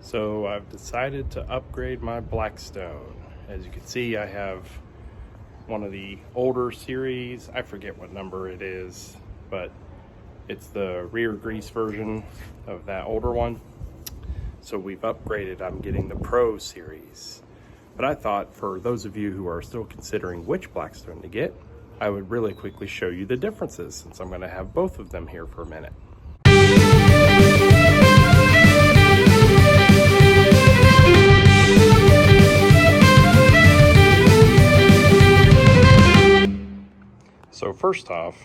So I've decided to upgrade my Blackstone. As you can see, I have one of the older series. I forget what number it is, but it's the rear grease version of that older one. So we've upgraded. I'm getting the Pro series. But I thought for those of you who are still considering which Blackstone to get, I would really quickly show you the differences, since I'm going to have both of them here for a minute. So first off,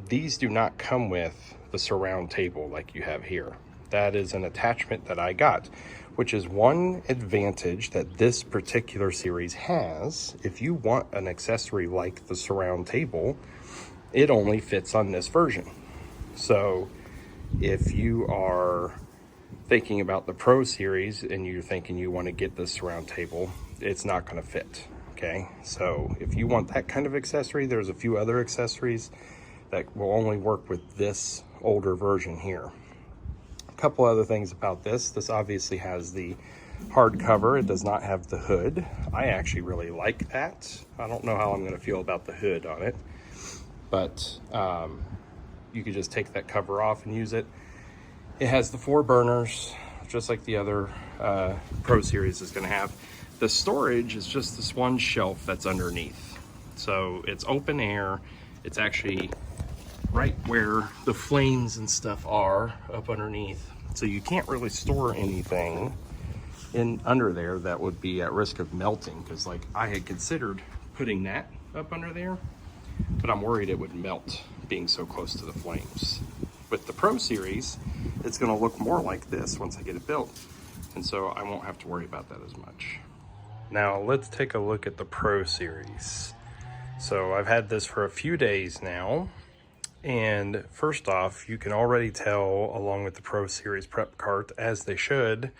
these do not come with the surround table like you have here. That is an attachment that I got, which is one advantage that this particular series has. If you want an accessory like the surround table, it only fits on this version. So if you are thinking about the Pro series and you're thinking you want to get the surround table, it's not going to fit. Okay, so if you want that kind of accessory, there's a few other accessories that will only work with this older version here. A couple other things about this. This obviously has the hard cover. It does not have the hood. I actually really like that. I don't know how I'm going to feel about the hood on it, but you could just take that cover off and use it. It has the 4 burners, just like the other Pro series is going to have. The storage is just this one shelf that's underneath. So it's open air. It's actually right where the flames and stuff are, up underneath. So you can't really store anything in under there that would be at risk of melting, because like I had considered putting that up under there, but I'm worried it would melt being so close to the flames. With the Pro series, it's going to look more like this once I get it built, and so I won't have to worry about that as much. Now let's take a look at the Pro series. So I've had this for a few days now, and first off, you can already tell, along with the Pro series prep cart, as they should,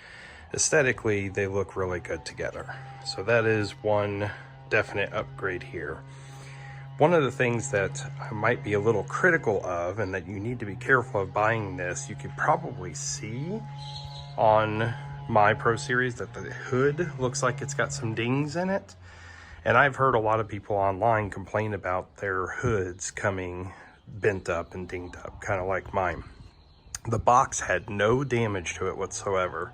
aesthetically they look really good together. So that is one definite upgrade here. One of the things that I might be a little critical of, and that you need to be careful of buying this, you could probably see on my Pro series that the hood looks like it's got some dings in it. And I've heard a lot of people online complain about their hoods coming bent up and dinged up, kind of like mine. The box had no damage to it whatsoever.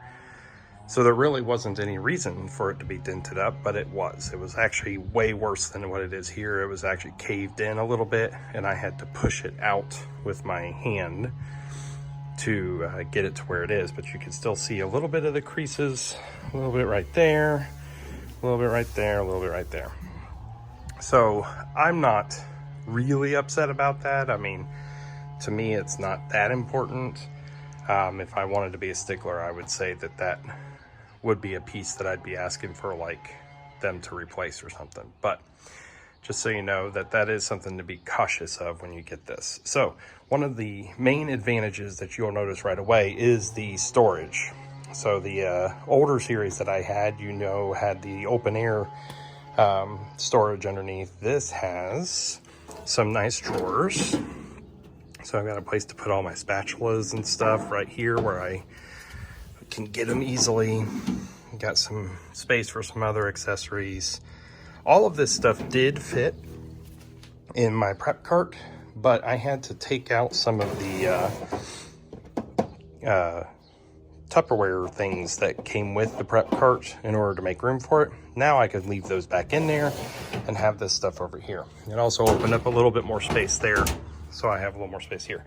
So there really wasn't any reason for it to be dented up, but it was. It was actually way worse than what it is here. It was actually caved in a little bit, and I had to push it out with my hand to get it to where it is. But you can still see a little bit of the creases, a little bit right there, a little bit right there, a little bit right there. So I'm not really upset about that. I mean, to me, it's not that important. If I wanted to be a stickler, I would say that that would be a piece that I'd be asking for like them to replace or something. But just so you know, that that is something to be cautious of when you get this. So one of the main advantages that you'll notice right away is the storage. So the older series that I had, you know, had the open air storage underneath. This has some nice drawers. So I've got a place to put all my spatulas and stuff right here where I can get them easily. Got some space for some other accessories. All of this stuff did fit in my prep cart, but I had to take out some of the Tupperware things that came with the prep cart in order to make room for it. Now I could leave those back in there and have this stuff over here. It also opened up a little bit more space there, so I have a little more space here.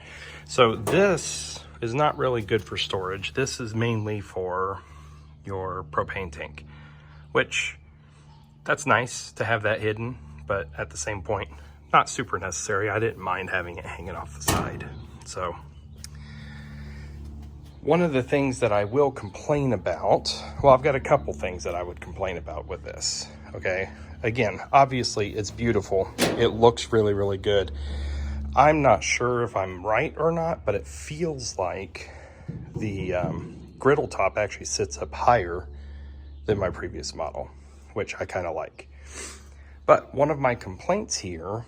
So this is not really good for storage. This is mainly for your propane tank, which that's nice to have that hidden, but at the same point, not super necessary. I didn't mind having it hanging off the side. So one of the things that I will complain about, well, I've got a couple things that I would complain about with this, okay? Again, obviously it's beautiful. It looks really, really good. I'm not sure if I'm right or not, but it feels like the griddle top actually sits up higher than my previous model, which I kind of like. But one of my complaints here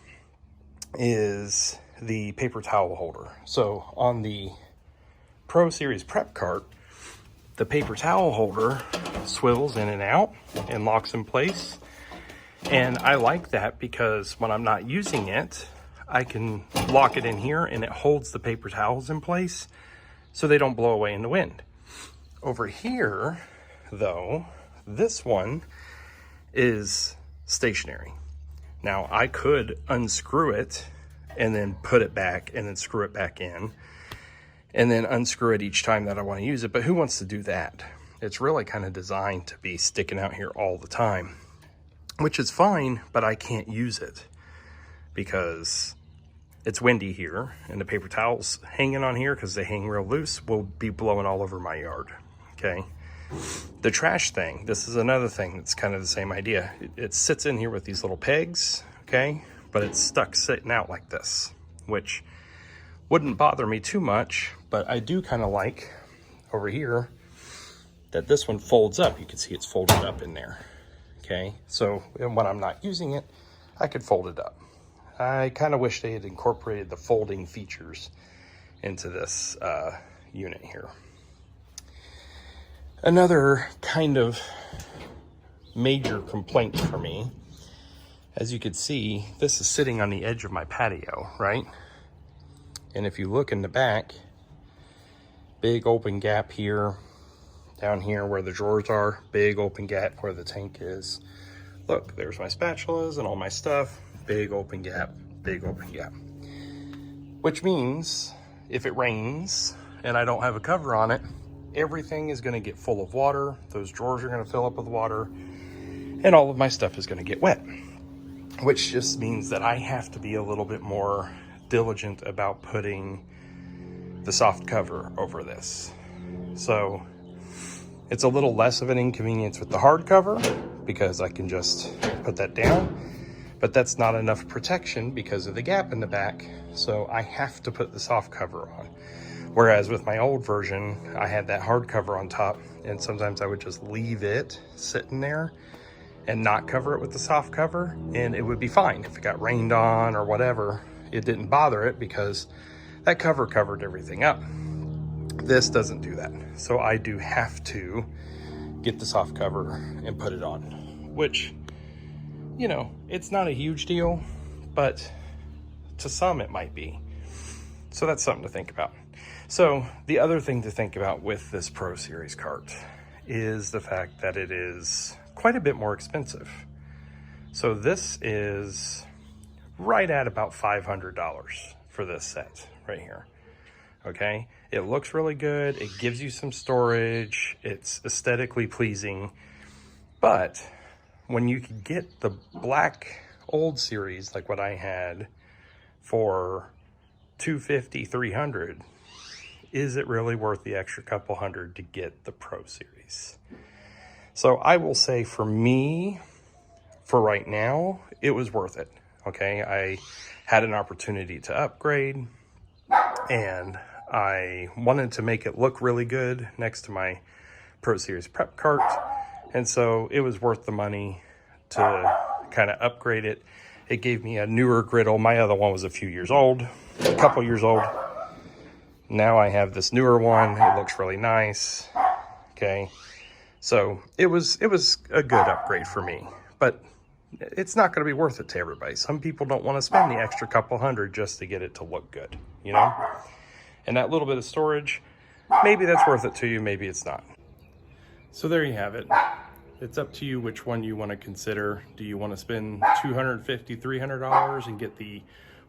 is the paper towel holder. So on the Pro Series prep cart, the paper towel holder swivels in and out and locks in place. And I like that because when I'm not using it, I can lock it in here and it holds the paper towels in place so they don't blow away in the wind. Over here, though, this one is stationary. Now, I could unscrew it and then put it back and then screw it back in and then unscrew it each time that I want to use it, but who wants to do that? It's really kind of designed to be sticking out here all the time, which is fine, but I can't use it because it's windy here and the paper towels hanging on here, because they hang real loose, will be blowing all over my yard, okay? The trash thing, this is another thing that's kind of the same idea. It sits in here with these little pegs, okay? But it's stuck sitting out like this, which wouldn't bother me too much, but I do kind of like over here that this one folds up. You can see it's folded up in there, okay? So when I'm not using it, I could fold it up. I kind of wish they had incorporated the folding features into this unit here. Another kind of major complaint for me, as you can see, this is sitting on the edge of my patio, right? And if you look in the back, big open gap here, down here where the drawers are, big open gap where the tank is. Look, there's my spatulas and all my stuff, big open gap, big open gap. Which means if it rains and I don't have a cover on it, everything is gonna get full of water, those drawers are gonna fill up with water, and all of my stuff is gonna get wet. Which just means that I have to be a little bit more diligent about putting the soft cover over this. So it's a little less of an inconvenience with the hard cover because I can just put that down, but that's not enough protection because of the gap in the back. So I have to put the soft cover on. Whereas with my old version, I had that hard cover on top, and sometimes I would just leave it sitting there and not cover it with the soft cover, and it would be fine. If it got rained on or whatever, it didn't bother it because that cover covered everything up. This doesn't do that. So I do have to get the soft cover and put it on, which, you know, it's not a huge deal, but to some it might be. So that's something to think about. So the other thing to think about with this Pro Series cart is the fact that it is quite a bit more expensive. So this is right at about $500 for this set right here. Okay, it looks really good. It gives you some storage. It's aesthetically pleasing. But when you can get the black old series, like what I had, for $250, $300, is it really worth the extra couple hundred to get the Pro Series? So I will say for me, for right now, it was worth it. Okay, I had an opportunity to upgrade and I wanted to make it look really good next to my Pro Series prep cart. And so it was worth the money to kind of upgrade it. It gave me a newer griddle. My other one was a few years old, a couple years old. Now I have this newer one. It looks really nice. Okay. So it was a good upgrade for me, but it's not going to be worth it to everybody. Some people don't want to spend the extra couple hundred just to get it to look good, you know? And that little bit of storage, maybe that's worth it to you, maybe it's not. So there you have it. It's up to you which one you want to consider. Do you want to spend $250, $300 and get the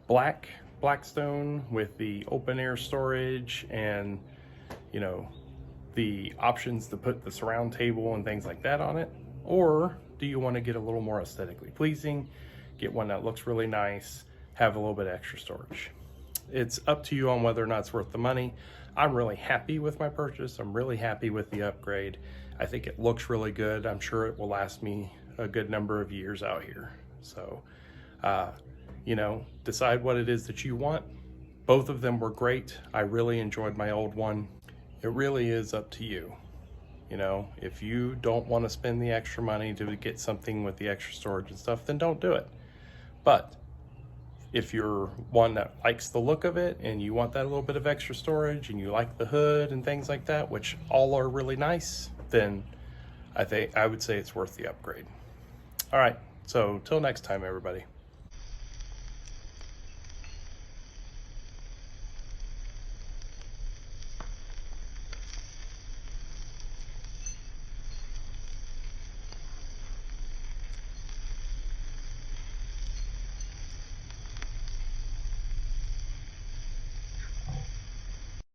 Blackstone with the open air storage and, you know, the options to put the surround table and things like that on it? Or do you want to get a little more aesthetically pleasing, get one that looks really nice, have a little bit of extra storage? It's up to you on whether or not it's worth the money. I'm really happy with my purchase. I'm really happy with the upgrade. I think it looks really good. I'm sure it will last me a good number of years out here. So, you know, decide what it is that you want. Both of them were great. I really enjoyed my old one. It really is up to you. You know, if you don't want to spend the extra money to get something with the extra storage and stuff, then don't do it. But If you're one that likes the look of it and you want that little bit of extra storage and you like the hood and things like that, which all are really nice, then I would say it's worth the upgrade. All right, so till next time, everybody.